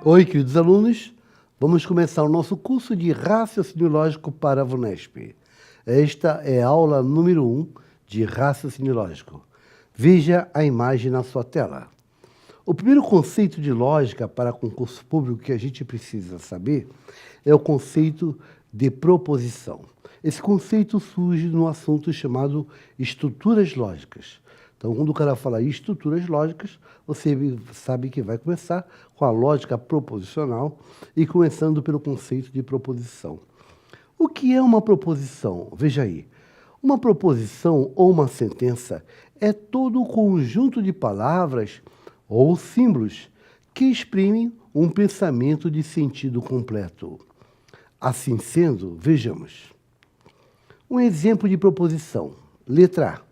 Oi, queridos alunos, vamos começar o nosso curso de Raciocínio Lógico para a VUNESP. Esta é a aula número 1 de Raciocínio Lógico. Veja a imagem na sua tela. O primeiro conceito de lógica para concurso público que a gente precisa saber é o conceito de proposição. Esse conceito surge no assunto chamado estruturas lógicas. Então, quando o cara fala estruturas lógicas, você sabe que vai começar com a lógica proposicional e começando pelo conceito de proposição. O que é uma proposição? Veja aí. Uma proposição ou uma sentença é todo o conjunto de palavras ou símbolos que exprimem um pensamento de sentido completo. Assim sendo, vejamos. Um exemplo de proposição. Letra A.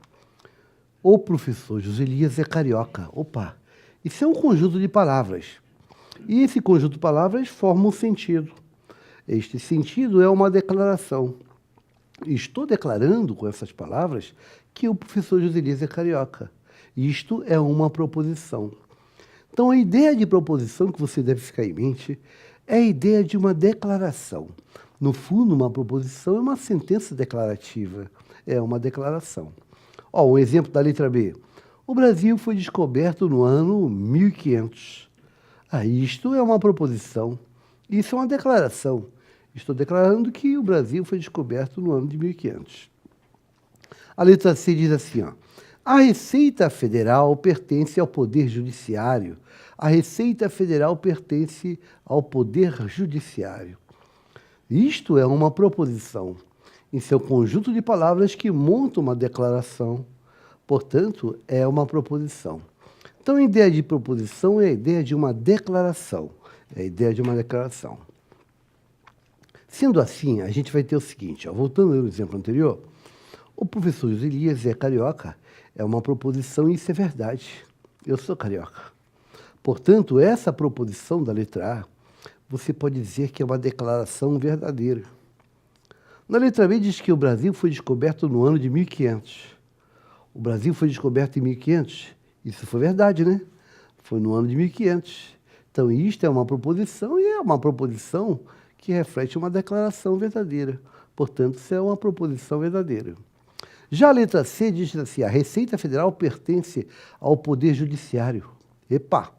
O professor José Elias é carioca. Opa! Isso é um conjunto de palavras. E esse conjunto de palavras forma um sentido. Este sentido é uma declaração. Estou declarando com essas palavras que o professor José Elias é carioca. Isto é uma proposição. Então, a ideia de proposição que você deve ficar em mente é a ideia de uma declaração. No fundo, uma proposição é uma sentença declarativa. É uma declaração. Um exemplo da letra B. O Brasil foi descoberto no ano 1500. Isto é uma proposição. Isso é uma declaração. Estou declarando que o Brasil foi descoberto no ano de 1500. A letra C diz assim, a Receita Federal pertence ao Poder Judiciário. A Receita Federal pertence ao Poder Judiciário. Isto é uma proposição. Em seu conjunto de palavras que montam uma declaração. Portanto, é uma proposição. Então, a ideia de proposição é a ideia de uma declaração. É a ideia de uma declaração. Sendo assim, a gente vai ter o seguinte, voltando ao exemplo anterior, o professor José Elias é carioca, é uma proposição e isso é verdade. Eu sou carioca. Portanto, essa proposição da letra A, você pode dizer que é uma declaração verdadeira. Na letra B diz que o Brasil foi descoberto no ano de 1500. O Brasil foi descoberto em 1500. Isso foi verdade, né? Foi no ano de 1500. Então, isto é uma proposição e é uma proposição que reflete uma declaração verdadeira. Portanto, isso é uma proposição verdadeira. Já a letra C diz assim, a Receita Federal pertence ao Poder Judiciário. Epa!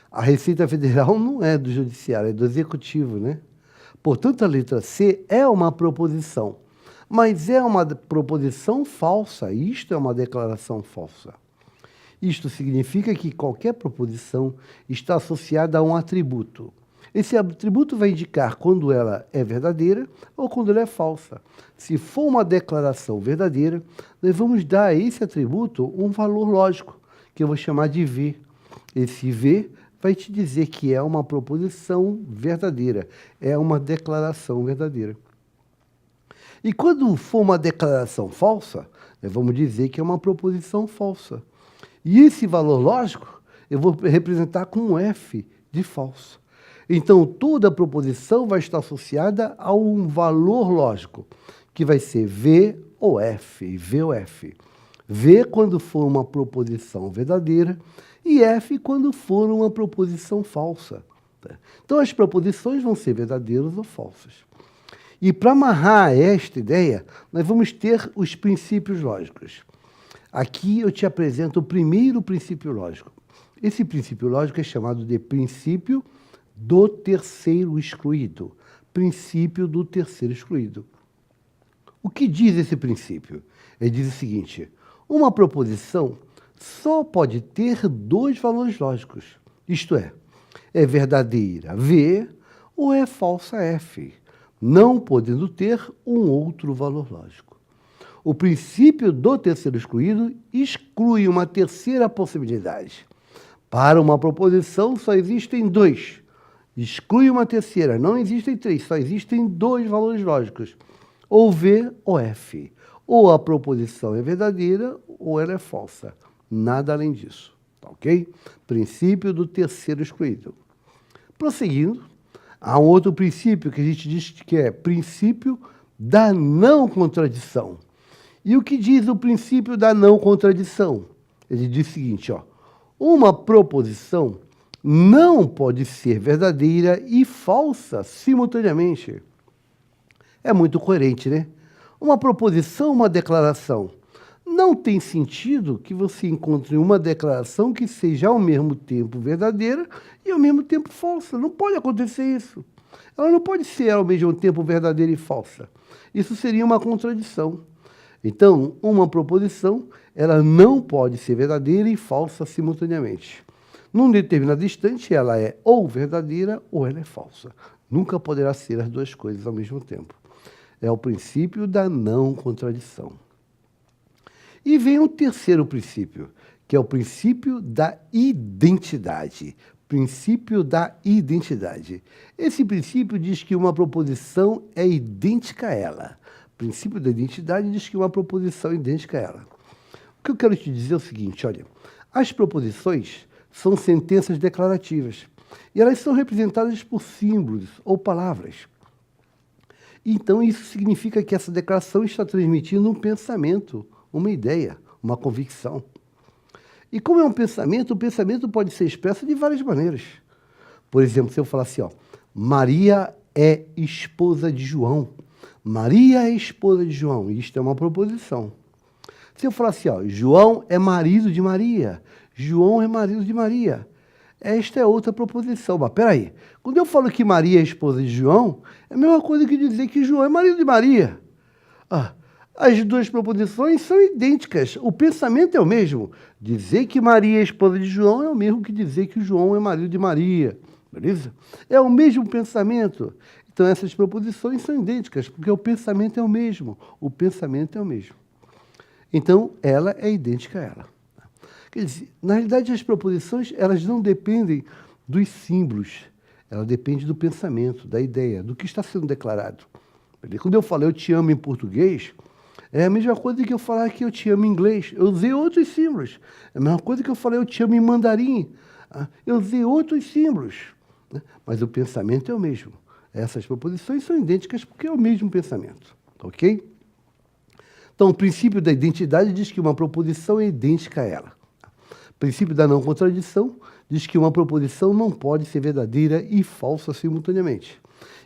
A Receita Federal não é do Judiciário, é do Executivo, né? Portanto, a letra C é uma proposição, mas é uma proposição falsa. Isto é uma declaração falsa. Isto significa que qualquer proposição está associada a um atributo. Esse atributo vai indicar quando ela é verdadeira ou quando ela é falsa. Se for uma declaração verdadeira, nós vamos dar a esse atributo um valor lógico, que eu vou chamar de V. Esse V vai te dizer que é uma proposição verdadeira, é uma declaração verdadeira. E quando for uma declaração falsa, nós vamos dizer que é uma proposição falsa. E esse valor lógico eu vou representar com um F de falso. Então, toda proposição vai estar associada a um valor lógico, que vai ser V ou F, V ou F. V quando for uma proposição verdadeira e F quando for uma proposição falsa. Então, as proposições vão ser verdadeiras ou falsas. E para amarrar esta ideia, nós vamos ter os princípios lógicos. Aqui eu te apresento o primeiro princípio lógico. Esse princípio lógico é chamado de princípio do terceiro excluído. Princípio do terceiro excluído. O que diz esse princípio? Ele diz o seguinte, uma proposição só pode ter dois valores lógicos, isto é verdadeira V ou é falsa F, não podendo ter um outro valor lógico. O princípio do terceiro excluído exclui uma terceira possibilidade. Para uma proposição só existem dois. Exclui uma terceira, não existem três, só existem dois valores lógicos, ou V ou F. Ou a proposição é verdadeira ou ela é falsa. Nada além disso, tá ok? Princípio do terceiro excluído. Prosseguindo, há um outro princípio que a gente diz que é princípio da não contradição. E o que diz o princípio da não contradição? Ele diz o seguinte, uma proposição não pode ser verdadeira e falsa simultaneamente. É muito coerente, né? Uma proposição, uma declaração. Não tem sentido que você encontre uma declaração que seja ao mesmo tempo verdadeira e ao mesmo tempo falsa. Não pode acontecer isso. Ela não pode ser ao mesmo tempo verdadeira e falsa. Isso seria uma contradição. Então, uma proposição, ela não pode ser verdadeira e falsa simultaneamente. Num determinado instante, ela é ou verdadeira ou ela é falsa. Nunca poderá ser as duas coisas ao mesmo tempo. É o princípio da não contradição. E vem o terceiro princípio, que é o princípio da identidade. Princípio da identidade. Esse princípio diz que uma proposição é idêntica a ela. O princípio da identidade diz que uma proposição é idêntica a ela. O que eu quero te dizer é o seguinte, olha, as proposições são sentenças declarativas e elas são representadas por símbolos ou palavras. Então, isso significa que essa declaração está transmitindo um pensamento, uma ideia, uma convicção. E como é um pensamento, o pensamento pode ser expresso de várias maneiras. Por exemplo, se eu falar assim, ó, Maria é esposa de João. Maria é esposa de João. Isto é uma proposição. Se eu falar assim, ó, João é marido de Maria. João é marido de Maria. Esta é outra proposição. Mas peraí, quando eu falo que Maria é esposa de João, é a mesma coisa que dizer que João é marido de Maria. As duas proposições são idênticas. O pensamento é o mesmo. Dizer que Maria é esposa de João é o mesmo que dizer que João é marido de Maria. Beleza? É o mesmo pensamento. Então, essas proposições são idênticas, porque o pensamento é o mesmo. O pensamento é o mesmo. Então, ela é idêntica a ela. Quer dizer, na realidade, as proposições, elas não dependem dos símbolos. Ela depende do pensamento, da ideia, do que está sendo declarado. Quando eu falo eu te amo em português, é a mesma coisa que eu falar que eu te amo em inglês. Eu usei outros símbolos. É a mesma coisa que eu falei eu te amo em mandarim. Eu usei outros símbolos. Mas o pensamento é o mesmo. Essas proposições são idênticas porque é o mesmo pensamento. Ok? Então, o princípio da identidade diz que uma proposição é idêntica a ela. O princípio da não contradição diz que uma proposição não pode ser verdadeira e falsa simultaneamente.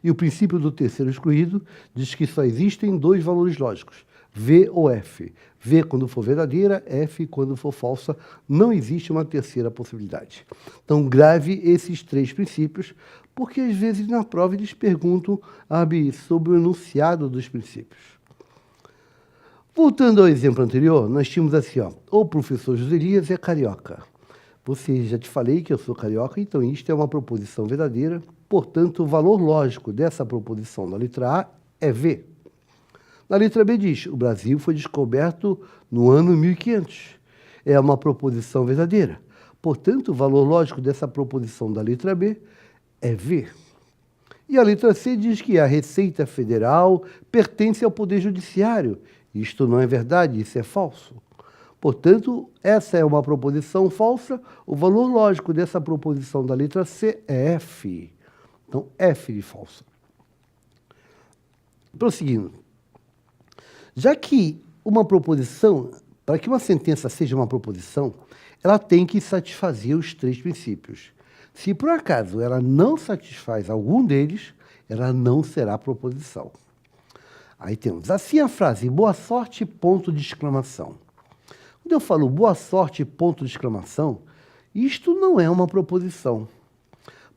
E o princípio do terceiro excluído diz que só existem dois valores lógicos, V ou F. V quando for verdadeira, F quando for falsa. Não existe uma terceira possibilidade. Então, grave esses três princípios, porque às vezes na prova eles perguntam sobre o enunciado dos princípios. Voltando ao exemplo anterior, nós tínhamos assim, ó, o professor Joselias é carioca. Já te falei que eu sou carioca, então isto é uma proposição verdadeira, portanto, o valor lógico dessa proposição na letra A é V. Na letra B diz, o Brasil foi descoberto no ano 1500. É uma proposição verdadeira. Portanto, o valor lógico dessa proposição da letra B é V. E a letra C diz que a Receita Federal pertence ao Poder Judiciário. Isto não é verdade, isso é falso. Portanto, essa é uma proposição falsa. O valor lógico dessa proposição da letra C é F. Então, F de falsa. Prosseguindo. Já que uma proposição, para que uma sentença seja uma proposição, ela tem que satisfazer os três princípios. Se por acaso ela não satisfaz algum deles, ela não será proposição. Aí temos assim a frase, boa sorte, ponto de exclamação. Quando eu falo boa sorte, ponto de exclamação, isto não é uma proposição.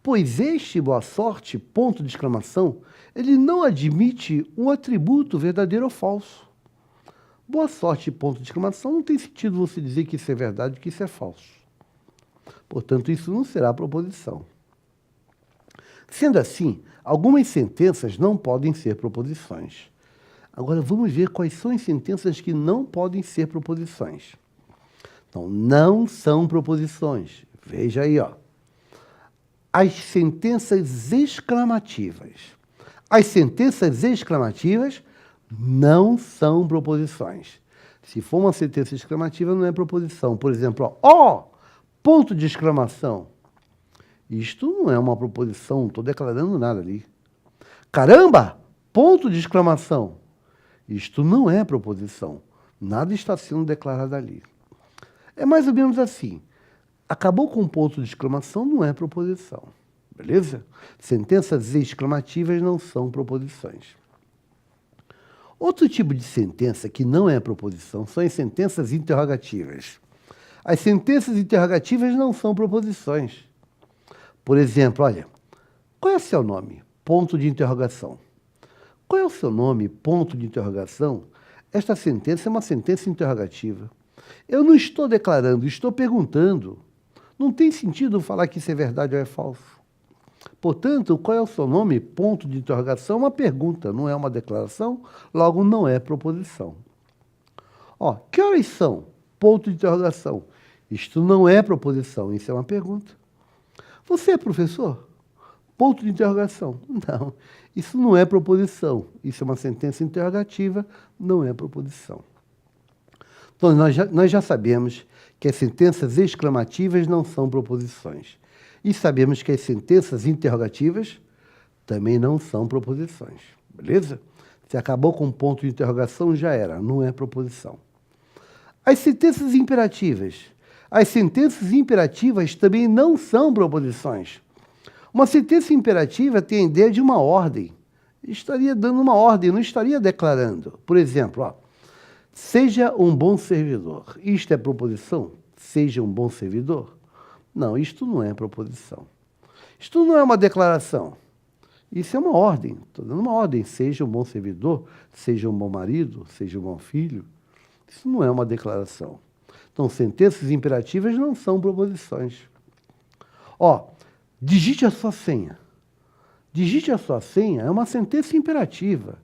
Pois este boa sorte, ponto de exclamação, ele não admite um atributo verdadeiro ou falso. Boa sorte, ponto de exclamação, não tem sentido você dizer que isso é verdade e que isso é falso. Portanto, isso não será proposição. Sendo assim, algumas sentenças não podem ser proposições. Agora, vamos ver quais são as sentenças que não podem ser proposições. Então, não são proposições. Veja aí, ó. As sentenças exclamativas. As sentenças exclamativas não são proposições. Se for uma sentença exclamativa, não é proposição. Por exemplo, ó, ponto de exclamação. Isto não é uma proposição, não estou declarando nada ali. Caramba, ponto de exclamação. Isto não é proposição. Nada está sendo declarado ali. É mais ou menos assim. Acabou com um ponto de exclamação, não é proposição. Beleza? Sentenças exclamativas não são proposições. Outro tipo de sentença que não é proposição são as sentenças interrogativas. As sentenças interrogativas não são proposições. Por exemplo, olha, qual é o seu nome? Ponto de interrogação. Qual é o seu nome? Ponto de interrogação. Esta sentença é uma sentença interrogativa. Eu não estou declarando, estou perguntando. Não tem sentido falar que isso é verdade ou é falso. Portanto, qual é o seu nome? Ponto de interrogação é uma pergunta, não é uma declaração, logo não é proposição. Ó, que horas são? Ponto de interrogação. Isto não é proposição, isso é uma pergunta. Você é professor? Ponto de interrogação. Não, isso não é proposição, isso é uma sentença interrogativa, não é proposição. Então, nós já sabemos que as sentenças exclamativas não são proposições. E sabemos que as sentenças interrogativas também não são proposições. Beleza? Se acabou com um ponto de interrogação, já era, não é proposição. As sentenças imperativas. As sentenças imperativas também não são proposições. Uma sentença imperativa tem a ideia de uma ordem. Estaria dando uma ordem, não estaria declarando. Por exemplo, ó, seja um bom servidor. Isto é proposição? Seja um bom servidor? Não, isto não é proposição. Isto não é uma declaração. Isso é uma ordem. Estou dando uma ordem. Seja um bom servidor, seja um bom marido, seja um bom filho. Isso não é uma declaração. Então, sentenças imperativas não são proposições. Ó, digite a sua senha. Digite a sua senha é uma sentença imperativa.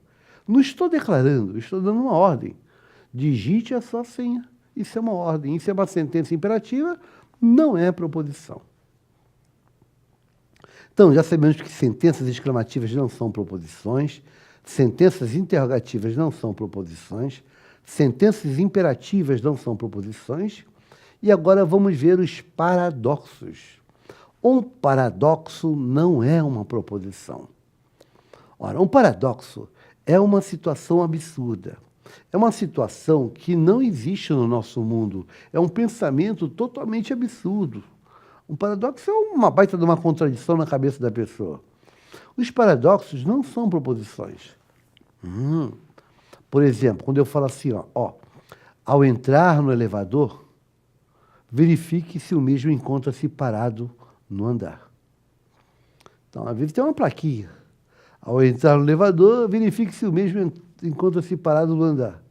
Não estou declarando, estou dando uma ordem. Digite a sua senha. Isso é uma ordem. Isso é uma sentença imperativa, não é proposição. Então, já sabemos que sentenças exclamativas não são proposições, sentenças interrogativas não são proposições, sentenças imperativas não são proposições, e agora vamos ver os paradoxos. Um paradoxo não é uma proposição. Ora, um paradoxo é uma situação absurda. É uma situação que não existe no nosso mundo. É um pensamento totalmente absurdo. Um paradoxo é uma baita de uma contradição na cabeça da pessoa. Os paradoxos não são proposições. Por exemplo, quando eu falo assim, ó, ao entrar no elevador, verifique se o mesmo encontra-se parado no andar. Então, às vezes tem uma plaquinha. Ao entrar no elevador, verifique se o mesmo encontra-se parado no andar.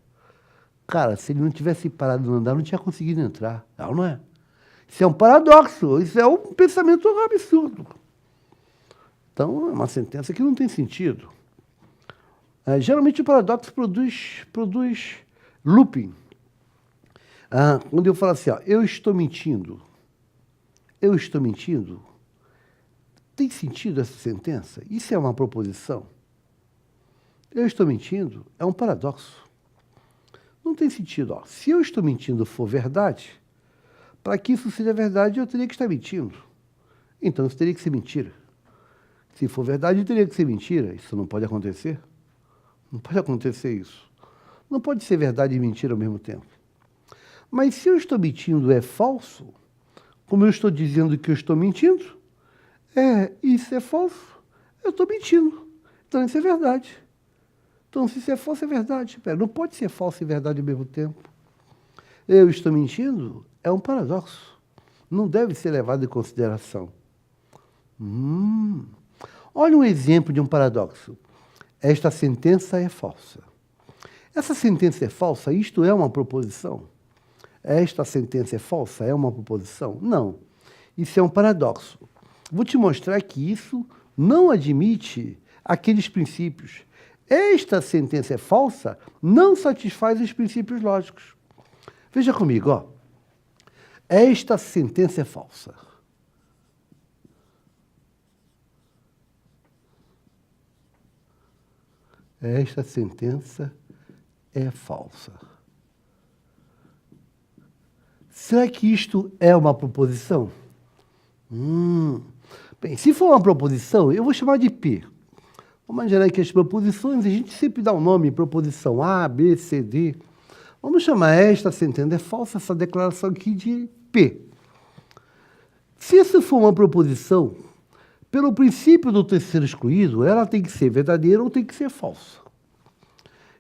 Cara, se ele não tivesse parado no andar, não tinha conseguido entrar. Não é? Isso é um paradoxo, isso é um pensamento absurdo. Então, é uma sentença que não tem sentido. Geralmente, o paradoxo produz looping. Quando eu falo assim, ó, eu estou mentindo, tem sentido essa sentença? Isso é uma proposição? Eu estou mentindo é um paradoxo. Não tem sentido. Ó. Se eu estou mentindo for verdade, para que isso seja verdade, eu teria que estar mentindo. Então, isso teria que ser mentira. Se for verdade, teria que ser mentira. Isso não pode acontecer. Não pode acontecer isso. Não pode ser verdade e mentira ao mesmo tempo. Mas se eu estou mentindo é falso, como eu estou dizendo que eu estou mentindo, isso é falso, eu estou mentindo. Então, isso é verdade. Então, se isso é falso, é verdade. Não pode ser falso e verdade ao mesmo tempo. Eu estou mentindo é um paradoxo. Não deve ser levado em consideração. Olha um exemplo de um paradoxo. Esta sentença é falsa. Essa sentença é falsa, isto é uma proposição? Esta sentença é falsa, é uma proposição? Não. Isso é um paradoxo. Vou te mostrar que isso não admite aqueles princípios. Esta sentença é falsa, não satisfaz os princípios lógicos. Veja comigo, ó. Esta sentença é falsa. Esta sentença é falsa. Será que isto é uma proposição? Bem, se for uma proposição, eu vou chamar de P. Vamos imaginar que as proposições, a gente sempre dá um nome, proposição A, B, C, D. Vamos chamar esta sentença é falsa, essa declaração aqui de P. Se isso for uma proposição, pelo princípio do terceiro excluído, ela tem que ser verdadeira ou tem que ser falsa.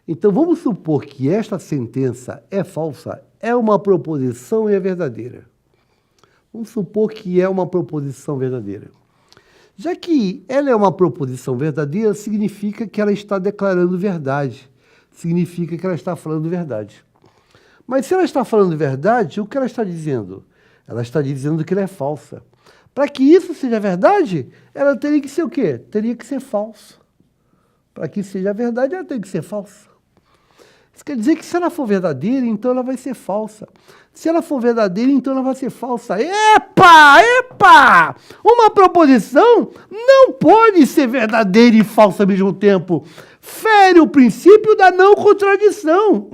Então, vamos supor que esta sentença é falsa, é uma proposição e é verdadeira. Vamos supor que é uma proposição verdadeira. Já que ela é uma proposição verdadeira, significa que ela está declarando verdade. Significa que ela está falando verdade. Mas se ela está falando verdade, o que ela está dizendo? Ela está dizendo que ela é falsa. Para que isso seja verdade, ela teria que ser o quê? Teria que ser falsa. Para que seja verdade, ela tem que ser falsa. Isso quer dizer que se ela for verdadeira, então ela vai ser falsa. Se ela for verdadeira, então ela vai ser falsa. Epa! Epa! Uma proposição não pode ser verdadeira e falsa ao mesmo tempo. Fere o princípio da não contradição.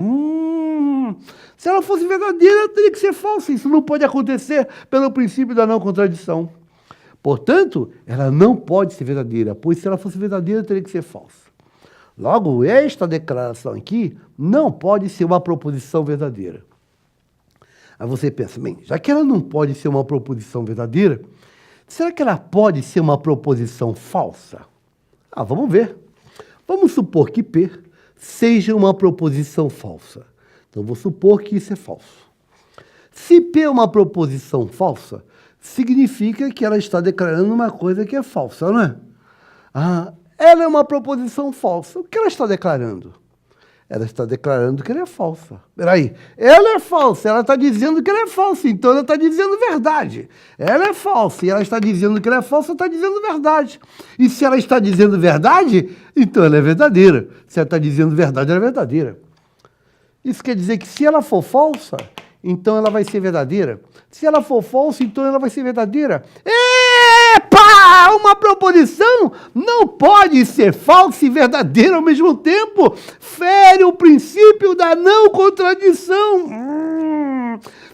Se ela fosse verdadeira, ela teria que ser falsa. Isso não pode acontecer pelo princípio da não contradição. Portanto, ela não pode ser verdadeira, pois se ela fosse verdadeira, teria que ser falsa. Logo, esta declaração aqui não pode ser uma proposição verdadeira. Aí você pensa, bem, já que ela não pode ser uma proposição verdadeira, será que ela pode ser uma proposição falsa? Vamos ver. Vamos supor que P seja uma proposição falsa. Então, vou supor que isso é falso. Se P é uma proposição falsa, significa que ela está declarando uma coisa que é falsa, não é? Ela é uma proposição falsa. O que ela está declarando? Ela está declarando que ela é falsa. Peraí, ela é falsa, ela está dizendo que ela é falsa, então ela está dizendo verdade. Ela é falsa e ela está dizendo que ela é falsa, está dizendo verdade. E se ela está dizendo verdade, então ela é verdadeira. Se ela está dizendo verdade, ela é verdadeira. Isso quer dizer que se ela for falsa, então ela vai ser verdadeira. Se ela for falsa, então ela vai ser verdadeira. Epa! Uma proposição não pode ser falsa e verdadeira ao mesmo tempo. Fere o princípio da não contradição.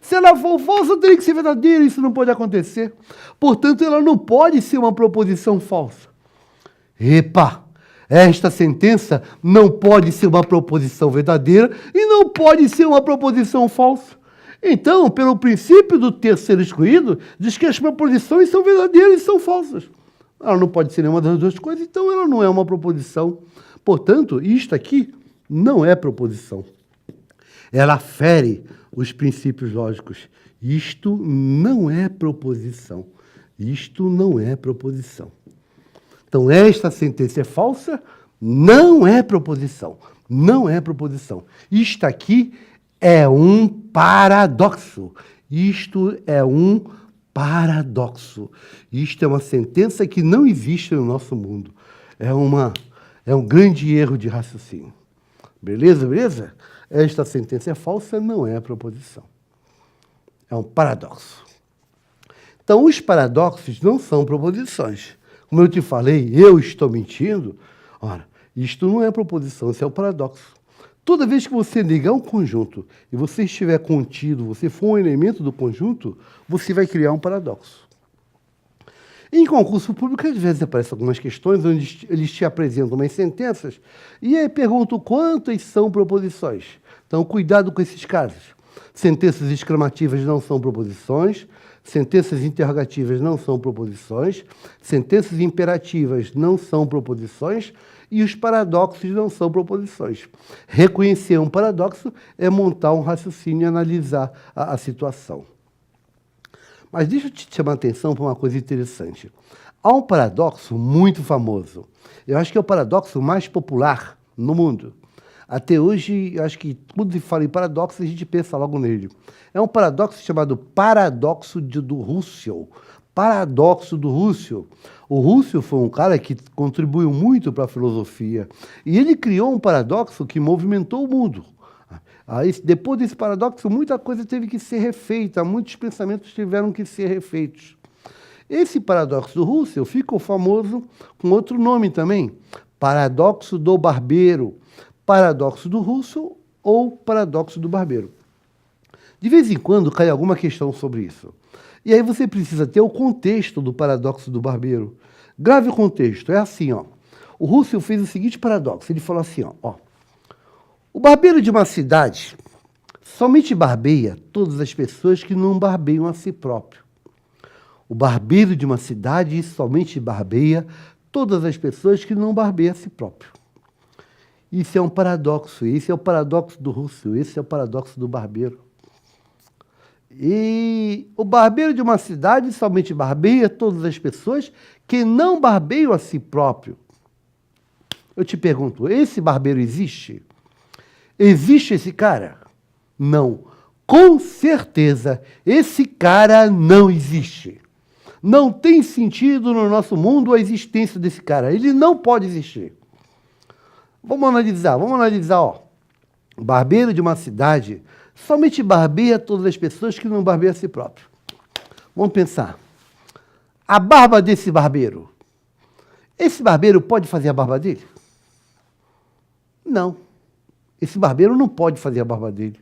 Se ela for falsa, teria que ser verdadeira. Isso não pode acontecer. Portanto, ela não pode ser uma proposição falsa. Epa! Esta sentença não pode ser uma proposição verdadeira e não pode ser uma proposição falsa. Então, pelo princípio do terceiro excluído, diz que as proposições são verdadeiras e são falsas. Ela não pode ser nenhuma das duas coisas, então ela não é uma proposição. Portanto, isto aqui não é proposição. Ela fere os princípios lógicos. Isto não é proposição. Isto não é proposição. Então, esta sentença é falsa, não é proposição. Não é proposição. Isto aqui é um paradoxo. Isto é um paradoxo. Isto é uma sentença que não existe no nosso mundo. É um grande erro de raciocínio. Beleza, beleza? Esta sentença é falsa, não é proposição. É um paradoxo. Então, os paradoxos não são proposições. Como eu te falei, eu estou mentindo. Ora, isto não é proposição, isso é um paradoxo. Toda vez que você ligar um conjunto e você estiver contido, você for um elemento do conjunto, você vai criar um paradoxo. Em concurso público, às vezes aparecem algumas questões onde eles te apresentam umas sentenças e aí perguntam quantas são proposições. Então, cuidado com esses casos. Sentenças exclamativas não são proposições, sentenças interrogativas não são proposições, sentenças imperativas não são proposições e os paradoxos não são proposições. Reconhecer um paradoxo é montar um raciocínio e analisar a situação. Mas deixa eu te chamar a atenção para uma coisa interessante. Há um paradoxo muito famoso. Eu acho que é o paradoxo mais popular no mundo. Até hoje, eu acho que quando se fala em paradoxo, a gente pensa logo nele. É um paradoxo chamado paradoxo do Russell. Paradoxo do Russell. O Russell foi um cara que contribuiu muito para a filosofia. E ele criou um paradoxo que movimentou o mundo. Aí, depois desse paradoxo, muita coisa teve que ser refeita, muitos pensamentos tiveram que ser refeitos. Esse paradoxo do Russell ficou famoso com outro nome também, paradoxo do barbeiro, paradoxo do Russell ou paradoxo do barbeiro. De vez em quando cai alguma questão sobre isso. E aí você precisa ter o contexto do paradoxo do barbeiro. Grave o contexto, é assim, ó. O Russell fez o seguinte paradoxo, ele falou assim, ó. O barbeiro de uma cidade somente barbeia todas as pessoas que não barbeiam a si próprio. O barbeiro de uma cidade somente barbeia todas as pessoas que não barbeiam a si próprio. Isso é um paradoxo, esse é o paradoxo do Russell, esse é o paradoxo do barbeiro. E o barbeiro de uma cidade somente barbeia todas as pessoas que não barbeiam a si próprio. Eu te pergunto, esse barbeiro existe? Existe esse cara? Não. Com certeza, esse cara não existe. Não tem sentido no nosso mundo a existência desse cara. Ele não pode existir. Vamos analisar, ó. O barbeiro de uma cidade somente barbeia todas as pessoas que não barbeiam a si próprio. Vamos pensar. A barba desse barbeiro. Esse barbeiro pode fazer a barba dele? Não. Esse barbeiro não pode fazer a barba dele.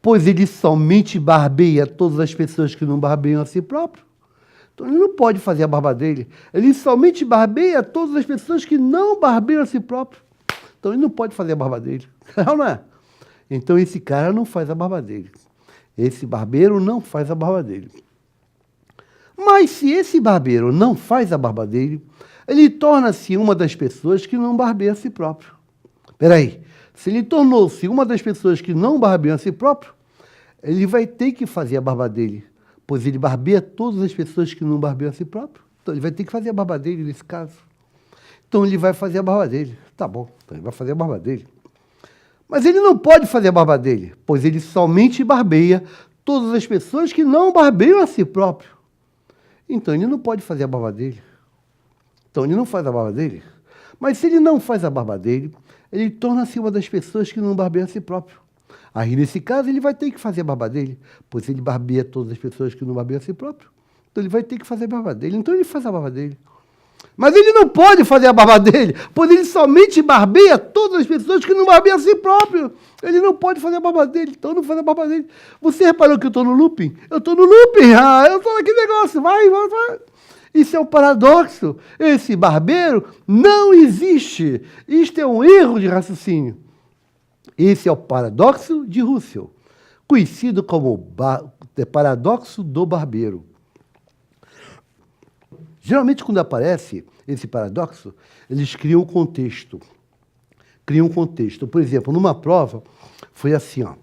Pois ele somente barbeia todas as pessoas que não barbeiam a si próprio. Então ele não pode fazer a barba dele. Ele somente barbeia todas as pessoas que não barbeiam a si próprio. Então ele não pode fazer a barba dele. Não é? Então esse cara não faz a barba dele. Esse barbeiro não faz a barba dele. Mas se esse barbeiro não faz a barba dele, ele torna-se uma das pessoas que não barbeia a si próprio. Espera aí. Se ele tornou-se uma das pessoas que não barbeiam a si próprio, ele vai ter que fazer a barba dele, pois ele barbeia todas as pessoas que não barbeiam a si próprio. Então ele vai ter que fazer a barba dele nesse caso. Então ele vai fazer a barba dele. Tá bom, então ele vai fazer a barba dele. Mas ele não pode fazer a barba dele, pois ele somente barbeia todas as pessoas que não barbeiam a si próprio. Então ele não pode fazer a barba dele. Então ele não faz a barba dele. Mas se ele não faz a barba dele, ele torna-se uma das pessoas que não barbeiam a si próprio. Aí, nesse caso, ele vai ter que fazer a barba dele, pois ele barbeia todas as pessoas que não barbeiam a si próprio. Então ele vai ter que fazer a barba dele. Então ele faz a barba dele. Mas ele não pode fazer a barba dele, pois ele somente barbeia todas as pessoas que não barbeiam a si próprio. Ele não pode fazer a barba dele, então não faz a barba dele. Você reparou que eu estou no looping? Eu estou no looping, eu estou naquele negócio, vai. Isso é um paradoxo. Esse barbeiro não existe. Isto é um erro de raciocínio. Esse é o paradoxo de Russell, conhecido como paradoxo do barbeiro. Geralmente, quando aparece esse paradoxo, eles criam um contexto. Por exemplo, numa prova, foi assim, ó.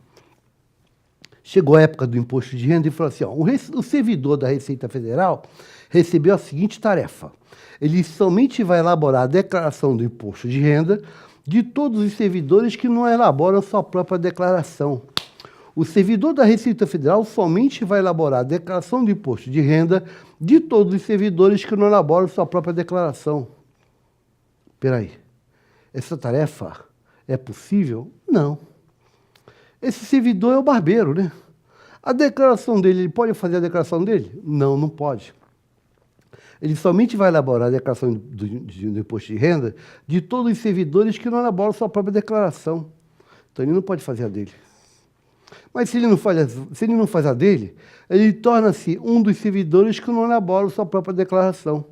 Chegou a época do imposto de renda e falou assim, ó, o servidor da Receita Federal recebeu a seguinte tarefa. Ele somente vai elaborar a declaração do imposto de renda de todos os servidores que não elaboram sua própria declaração. O servidor da Receita Federal somente vai elaborar a declaração do imposto de renda de todos os servidores que não elaboram sua própria declaração. Espera aí, essa tarefa é possível? Não. Esse servidor é o barbeiro, né? A declaração dele, ele pode fazer a declaração dele? Não, não pode. Ele somente vai elaborar a declaração do imposto de renda de todos os servidores que não elaboram sua própria declaração. Então ele não pode fazer a dele. Mas se ele não faz a dele, ele torna-se um dos servidores que não elaboram sua própria declaração.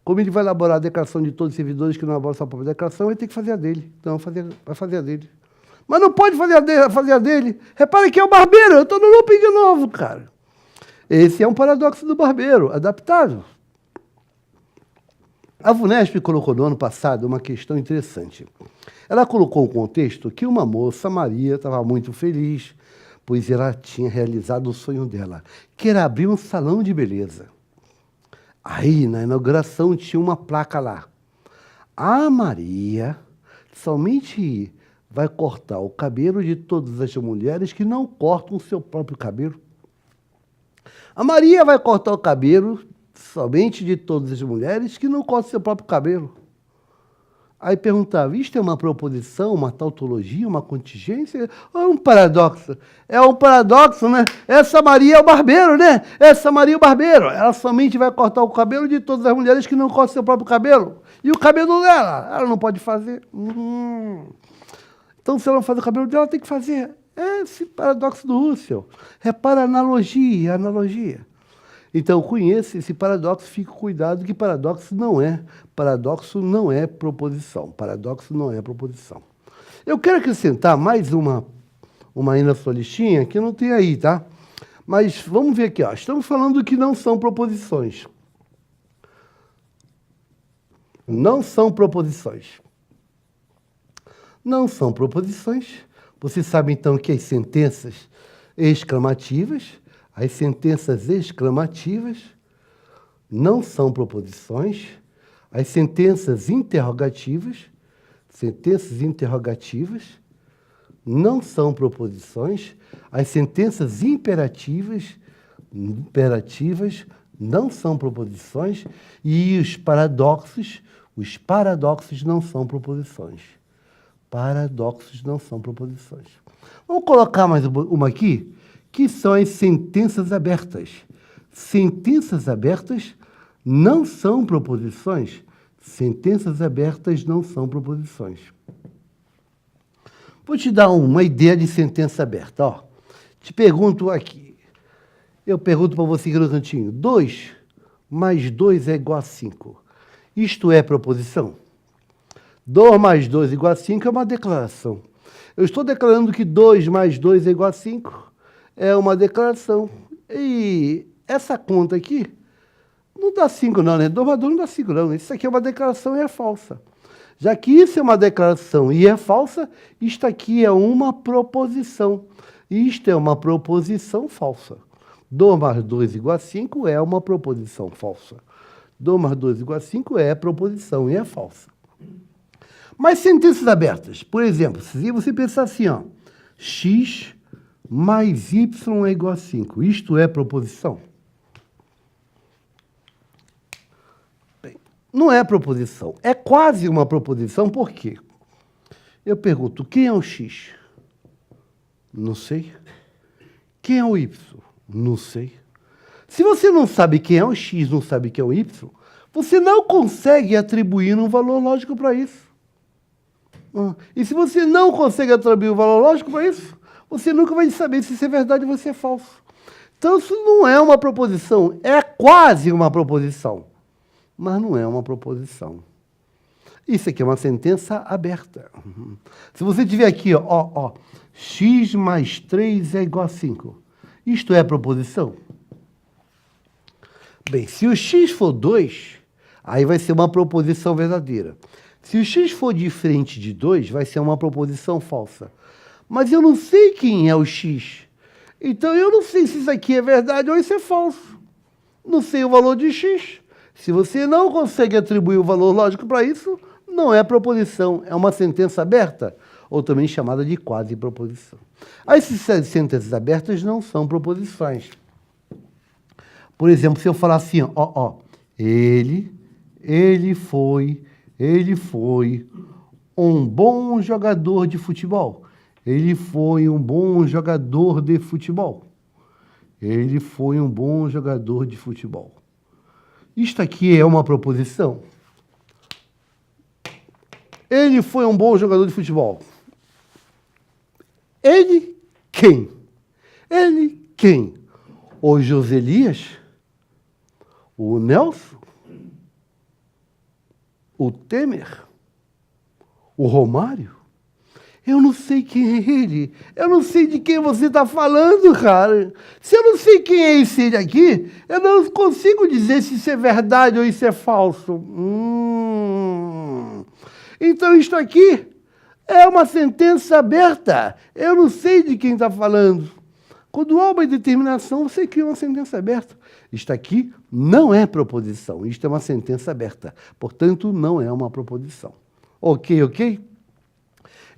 Como ele vai elaborar a declaração de todos os servidores que não elaboram sua própria declaração, ele tem que fazer a dele. Então vai fazer a dele. Mas não pode fazer a dele. Repare que é o barbeiro, eu estou no looping de novo, cara. Esse é um paradoxo do barbeiro, adaptado. A VUNESP colocou no ano passado uma questão interessante. Ela colocou um contexto que uma moça, Maria, estava muito feliz, pois ela tinha realizado o sonho dela, que era abrir um salão de beleza. Aí, na inauguração, tinha uma placa lá. A Maria somente vai cortar o cabelo de todas as mulheres que não cortam o seu próprio cabelo. A Maria vai cortar o cabelo somente de todas as mulheres que não cortam o seu próprio cabelo. Aí perguntava, isto é uma proposição, uma tautologia, uma contingência ou é um paradoxo? É um paradoxo, né? Essa Maria é o barbeiro, né? Essa Maria é o barbeiro. Ela somente vai cortar o cabelo de todas as mulheres que não cortam o seu próprio cabelo. E o cabelo dela? Ela não pode fazer. Então, se ela não faz o cabelo dela, ela tem que fazer. É esse paradoxo do Russell. Repara a analogia. Então, conheça esse paradoxo, fique cuidado que paradoxo não é proposição. Paradoxo não é proposição. Eu quero acrescentar mais uma aí na sua listinha, que não tem aí, tá? Mas vamos ver aqui, ó. Estamos falando que não são proposições. Não são proposições. Não são proposições. Você sabe, então, que as sentenças exclamativas não são proposições. As sentenças interrogativas não são proposições. As sentenças imperativas não são proposições. E os paradoxos não são proposições. Paradoxos não são proposições. Vamos colocar mais uma aqui, que são as sentenças abertas. Sentenças abertas não são proposições. Sentenças abertas não são proposições. Vou te dar uma ideia de sentença aberta. Ó, te pergunto aqui. Eu pergunto para você aqui no cantinho. 2 mais 2 é igual a 5. Isto é proposição? 2 mais 2 igual a 5 é uma declaração. Eu estou declarando que 2 mais 2 é igual a 5. É uma declaração. E essa conta aqui não dá 5 não, né? 2 mais 2 não dá 5 não. Isso aqui é uma declaração e é falsa. Já que isso é uma declaração e é falsa, isto aqui é uma proposição. Isto é uma proposição falsa. 2 mais 2 igual a 5 é uma proposição falsa. 2 mais 2 igual a 5 é proposição e é falsa. Mas sentenças abertas, por exemplo, se você pensar assim, ó, x mais y é igual a 5, isto é proposição? Bem, não é proposição, é quase uma proposição, por quê? Eu pergunto, quem é o x? Não sei. Quem é o y? Não sei. Se você não sabe quem é o x, não sabe quem é o y, você não consegue atribuir um valor lógico para isso. E se você não consegue atribuir um valor lógico para isso, você nunca vai saber se isso é verdade ou se é falso. Então, isso não é uma proposição, é quase uma proposição, mas não é uma proposição. Isso aqui é uma sentença aberta. Se você tiver aqui, ó, x mais 3 é igual a 5, isto é proposição? Bem, se o x for 2, aí vai ser uma proposição verdadeira. Se o x for diferente de 2, vai ser uma proposição falsa. Mas eu não sei quem é o x. Então, eu não sei se isso aqui é verdade ou isso é falso. Não sei o valor de x. Se você não consegue atribuir o valor lógico para isso, não é proposição, é uma sentença aberta, ou também chamada de quase proposição. As sentenças abertas não são proposições. Por exemplo, se eu falar assim, ele foi um bom jogador de futebol. Ele foi um bom jogador de futebol. Ele foi um bom jogador de futebol. Isto aqui é uma proposição. Ele foi um bom jogador de futebol. Ele quem? Ele quem? O Joselias? O Nelson? O Temer? O Romário? Eu não sei quem é ele. Eu não sei de quem você está falando, cara. Se eu não sei quem é esse aqui, eu não consigo dizer se isso é verdade ou isso é falso. Então, isto aqui é uma sentença aberta. Eu não sei de quem está falando. Quando há uma determinação, você cria uma sentença aberta. Isto aqui não é proposição. Isto é uma sentença aberta. Portanto, não é uma proposição. Ok?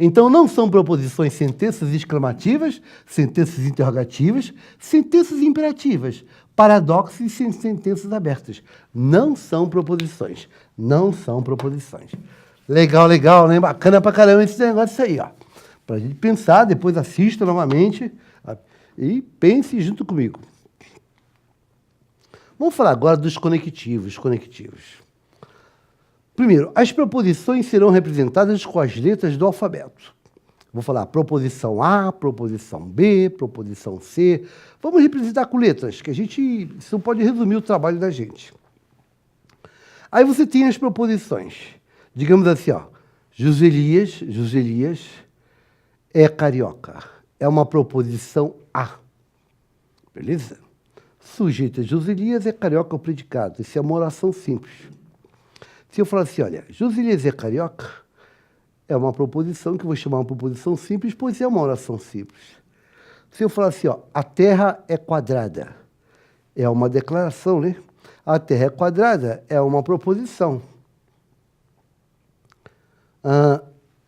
Então, não são proposições sentenças exclamativas, sentenças interrogativas, sentenças imperativas, paradoxos e sentenças abertas. Não são proposições. Não são proposições. Legal, né? Bacana pra caramba esse negócio aí, ó. Pra gente pensar, depois assista novamente e pense junto comigo. Vamos falar agora dos conectivos. Primeiro, as proposições serão representadas com as letras do alfabeto. Vou falar proposição A, proposição B, proposição C. Vamos representar com letras, que isso pode resumir o trabalho da gente. Aí você tem as proposições. Digamos assim, ó, Joselias é carioca. É uma proposição A. Beleza? Sujeito é Joselias, é carioca o predicado. Isso é uma oração simples. Se eu falar assim, olha, Joselias é carioca, é uma proposição que eu vou chamar uma proposição simples, pois é uma oração simples. Se eu falar assim, ó, a Terra é quadrada, é uma declaração, né? A Terra é quadrada, é uma proposição.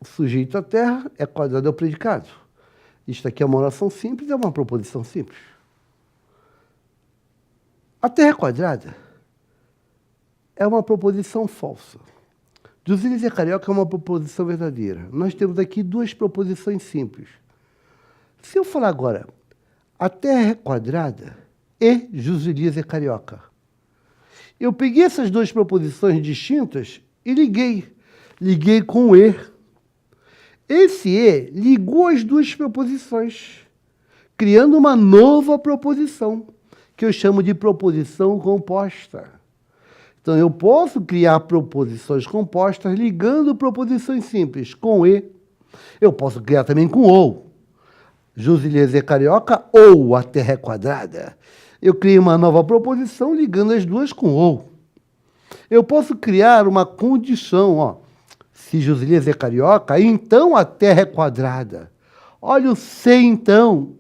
O sujeito à Terra é quadrado, é o predicado. Isto aqui é uma oração simples, é uma proposição simples. A Terra é quadrada é uma proposição falsa. Joselias é carioca é uma proposição verdadeira. Nós temos aqui duas proposições simples. Se eu falar agora, a Terra é quadrada e Joselias é carioca, eu peguei essas duas proposições distintas e liguei. Liguei com o e. Esse e ligou as duas proposições, criando uma nova proposição, que eu chamo de proposição composta. Então, eu posso criar proposições compostas ligando proposições simples com e. Eu posso criar também com ou. Joselias é carioca ou a Terra é quadrada. Eu criei uma nova proposição ligando as duas com ou. Eu posso criar uma condição, ó. Se Joselias é carioca, então a Terra é quadrada. Olha o se então.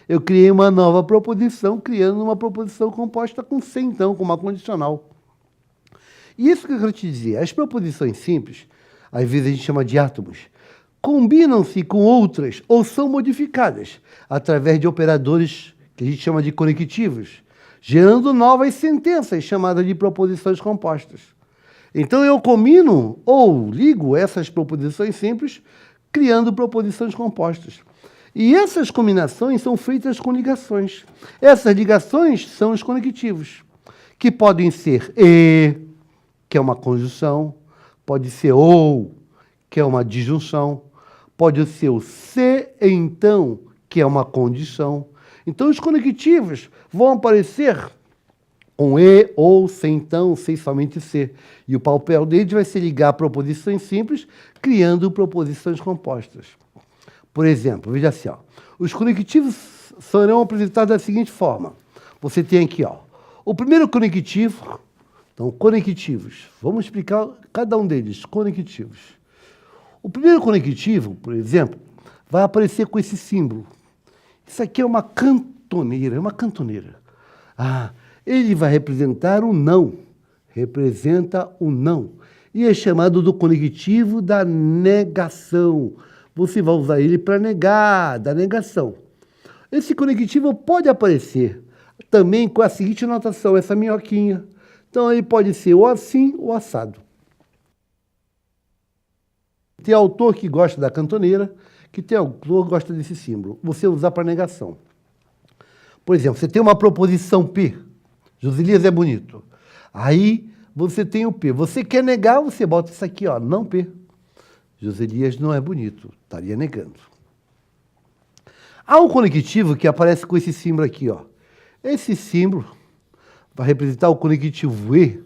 Eu criei uma nova proposição, criando uma proposição composta com se então, com uma condicional. E isso que eu quero te dizer, as proposições simples, às vezes a gente chama de átomos, combinam-se com outras ou são modificadas através de operadores que a gente chama de conectivos, gerando novas sentenças chamadas de proposições compostas. Então eu combino ou ligo essas proposições simples, criando proposições compostas. E essas combinações são feitas com ligações. Essas ligações são os conectivos, que podem ser e, que é uma conjunção, pode ser ou, que é uma disjunção, pode ser o se então, que é uma condição. Então os conectivos vão aparecer com e, ou, se então, se somente se. E o papel deles vai ser ligar proposições simples, criando proposições compostas. Por exemplo, veja assim, ó, os conectivos serão apresentados da seguinte forma. Você tem aqui, ó, o primeiro conectivo, então, conectivos. Vamos explicar cada um deles, conectivos. O primeiro conectivo, por exemplo, vai aparecer com esse símbolo. Isso aqui é uma cantoneira, é uma cantoneira. Ele vai representar o não, representa o não. E é chamado do conectivo da negação. Você vai usar ele para negar, da negação. Esse conectivo pode aparecer também com a seguinte notação, essa minhoquinha. Então, ele pode ser ou assim ou assado. Tem autor que gosta da cantoneira, que tem autor que gosta desse símbolo. Você usar para negação. Por exemplo, você tem uma proposição P. Joselias é bonito. Aí, você tem o P. Você quer negar, você bota isso aqui, ó, não P. Joselias não é bonito. Estaria negando. Há um conectivo que aparece com esse símbolo aqui, ó. Esse símbolo vai representar o conectivo E.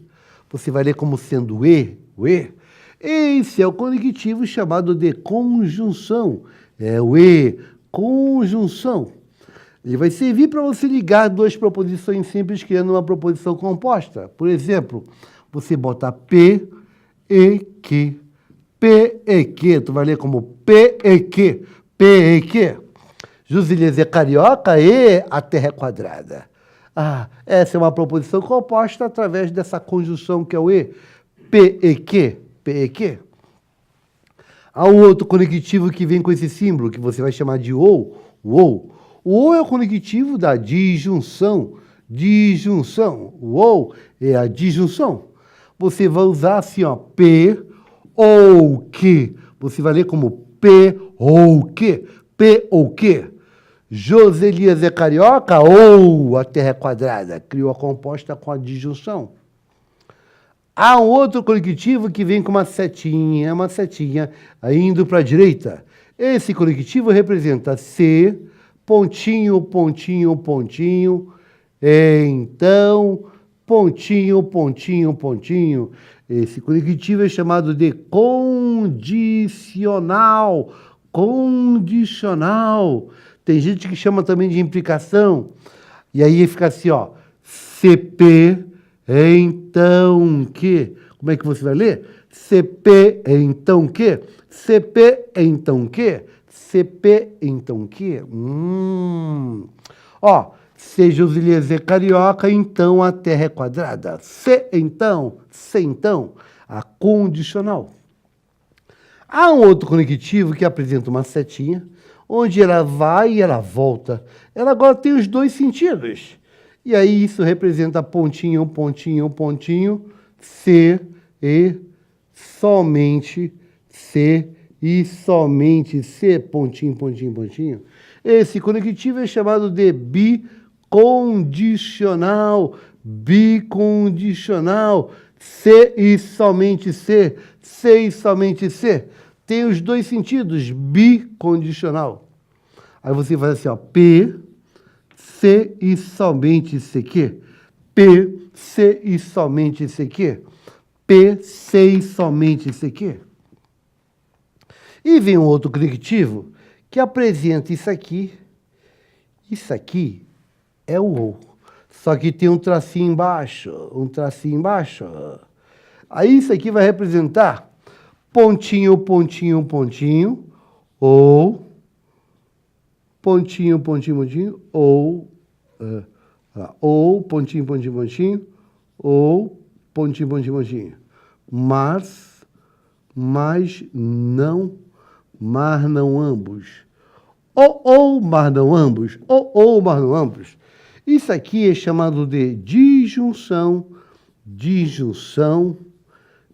Você vai ler como sendo E, o E. Esse é o conectivo chamado de conjunção. É o E, conjunção. Ele vai servir para você ligar duas proposições simples, criando uma proposição composta. Por exemplo, você bota P e Q. P e Q. Tu vai ler como P e Q. P e Q. Joselias é carioca e a Terra é quadrada. Essa é uma proposição composta através dessa conjunção que é o E. P e Q. P e Q. Há um outro conectivo que vem com esse símbolo, que você vai chamar de ou. O ou é o conectivo da disjunção. Disjunção. O ou é a disjunção. Você vai usar assim, ó, P ou Q. Você vai ler como P ou Q. P ou Q. Joselias é carioca ou a Terra é quadrada. Criou a composta com a disjunção. Há um outro conectivo que vem com uma setinha indo para a direita. Esse conectivo representa C, pontinho, pontinho, pontinho, então, pontinho, pontinho, pontinho. Esse conectivo é chamado de condicional. Condicional. Tem gente que chama também de implicação. E aí fica assim, ó. CP, então que? Como é que você vai ler? CP, então que? CP, então que? CP, então que? Ó, seja os Eliezer carioca, então a terra é quadrada. Se então, a condicional. Há um outro conectivo que apresenta uma setinha, onde ela vai e ela volta. Ela agora tem os dois sentidos. E aí isso representa pontinho, pontinho, pontinho, se e somente se e somente se, pontinho, pontinho, pontinho. Esse conectivo é chamado de bicondicional. Bicondicional. Se e somente se e somente se. Tem os dois sentidos, bicondicional. Aí você faz assim, ó, P, se e somente se que. P, se e somente se que. P, se e somente se que. E vem um outro conectivo que apresenta isso aqui. Isso aqui é o ou. Só que tem um tracinho embaixo, um tracinho embaixo. Aí isso aqui vai representar pontinho, pontinho, pontinho, ou pontinho, pontinho, pontinho, ou pontinho, pontinho, pontinho, ou pontinho, pontinho, pontinho. Mas não ambos. Ou, mas não ambos. Ou, mas não ambos. Isso aqui é chamado de disjunção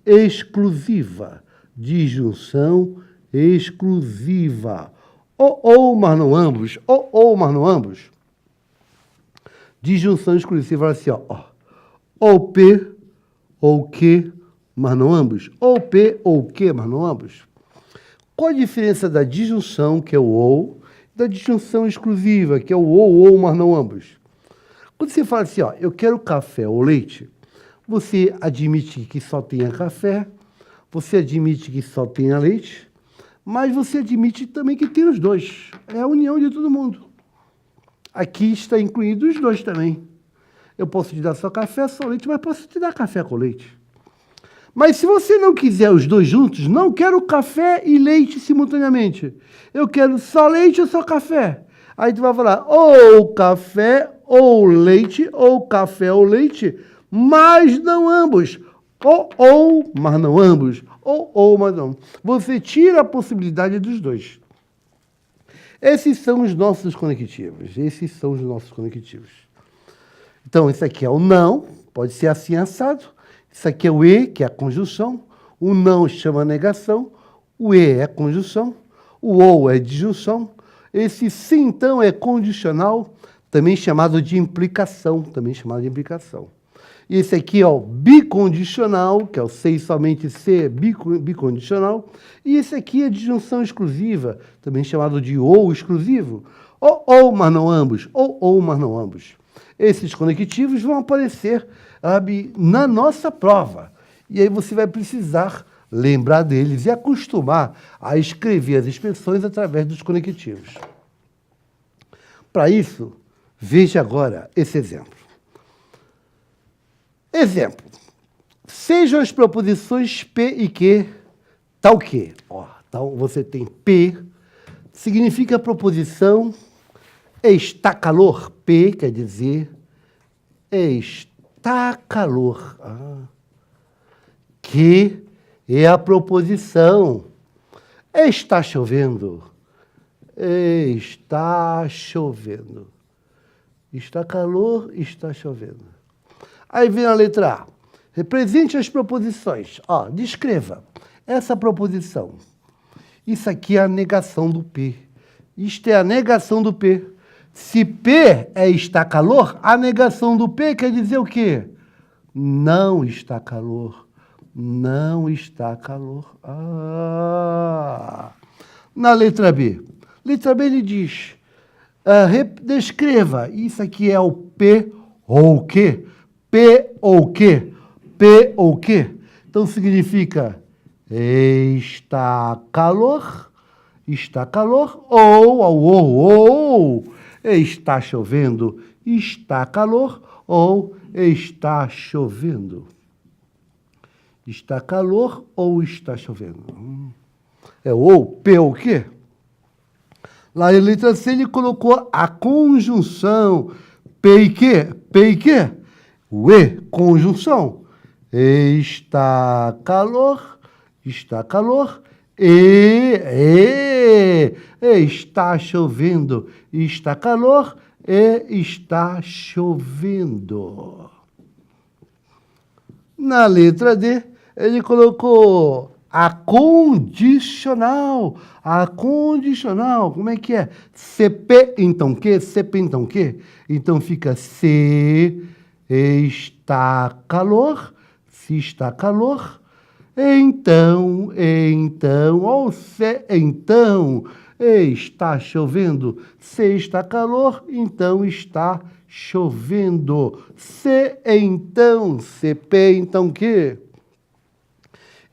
exclusiva. Disjunção exclusiva. Ou, mas não ambos. Ou, mas não ambos. Disjunção exclusiva, olha assim, ó. Ou P, ou que, mas não ambos. Ou P, ou que, mas não ambos. Qual a diferença da disjunção, que é o ou, da disjunção exclusiva, que é o ou, mas não ambos? Quando você fala assim, ó, eu quero café ou leite, você admite que só tenha café, você admite que só tenha leite, mas você admite também que tem os dois. É a união de todo mundo. Aqui está incluído os dois também. Eu posso te dar só café, só leite, mas posso te dar café com leite. Mas se você não quiser os dois juntos, não quero café e leite simultaneamente. Eu quero só leite ou só café. Aí tu vai falar ou café ou leite, ou café ou leite, mas não ambos. Ou, mas não ambos. Ou, mas não. Você tira a possibilidade dos dois. Esses são os nossos conectivos. Esses são os nossos conectivos. Então, esse aqui é o não, pode ser assim assado. Isso aqui é o e, que é a conjunção. O não chama negação. O e é conjunção. O ou é disjunção. Esse sim, então, é condicional, também chamado de implicação. E esse aqui é o bicondicional, que é o se e somente se, bicondicional. E esse aqui é disjunção exclusiva, também chamado de ou exclusivo. Ou, mas não ambos. Ou, mas não ambos. Esses conectivos vão aparecer na nossa prova. E aí você vai precisar lembrar deles e acostumar a escrever as expressões através dos conectivos. Para isso, veja agora esse exemplo. Exemplo. Sejam as proposições P e Q, tal que. Então, você tem P, significa a proposição está calor. P quer dizer está calor. Que é a proposição está chovendo. Está chovendo. Está calor, está chovendo. Aí vem a letra A. Represente as proposições. Descreva essa proposição. Isso aqui é a negação do P. Isto é a negação do P. Se P é está calor, a negação do P quer dizer o quê? Não está calor. Não está calor. Na letra B. Letra B ele diz, descreva. Isso aqui é o P ou o quê? P ou quê? P ou quê? Então significa está calor, ou está chovendo, está calor ou está chovendo. Está calor ou está chovendo. É ou, P o quê? Lá em letra C ele colocou a conjunção P e quê? P e quê? O E, conjunção. Está calor, está chovendo, está calor e está chovendo. Na letra D, ele colocou a condicional. A condicional, como é que é? CP, então quê? CP, então quê? Então fica se está calor, se está calor, então, ou se então está chovendo, se está calor, então está chovendo. Se então, CP, então que?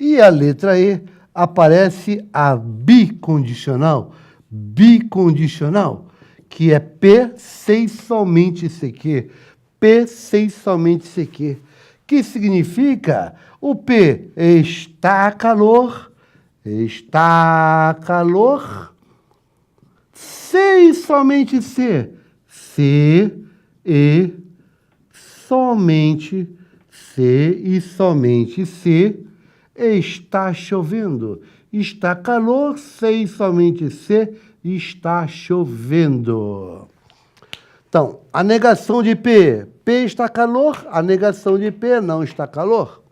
E a letra E aparece a bicondicional. Bicondicional, que é P sem somente CQ. P sem somente CQ. Que significa o P está calor, sem somente C. C e somente C e somente C. Está chovendo. Está calor, sem somente C, está chovendo. Então, a negação de P. P está calor, a negação de P não está calor.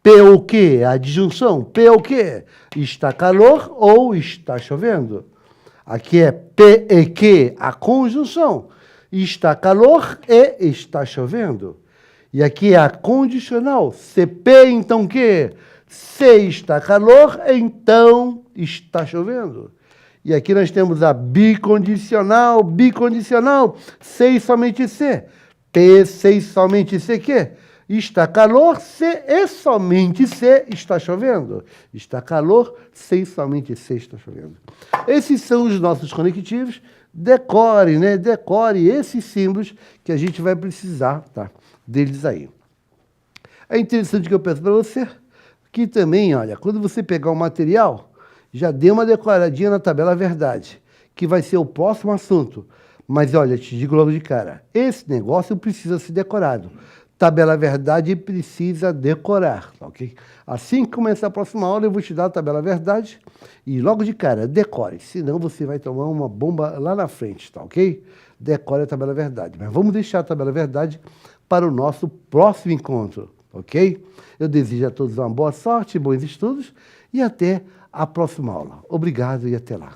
P o quê? A disjunção. P o quê? Está calor ou está chovendo. Aqui é P e que, a conjunção. Está calor e está chovendo. E aqui é a condicional. CP, então que? Se está calor, então está chovendo. E aqui nós temos a bicondicional, se e somente se. P, se e somente se que? Está calor, se e somente se está chovendo. Está calor, se e somente se está chovendo. Esses são os nossos conectivos. Decore, né? Decore esses símbolos que a gente vai precisar, tá? Deles aí. É interessante que eu peço para você que também, olha, quando você pegar o material, já dê uma decoradinha na tabela verdade, que vai ser o próximo assunto. Mas, olha, te digo logo de cara, esse negócio precisa ser decorado. Tabela verdade precisa decorar, ok? Assim que começar a próxima aula, eu vou te dar a tabela verdade e logo de cara, decore, senão você vai tomar uma bomba lá na frente, tá ok? Decore a tabela verdade. Mas vamos deixar a tabela verdade para o nosso próximo encontro, ok? Eu desejo a todos uma boa sorte, bons estudos e até a próxima aula. Obrigado e até lá.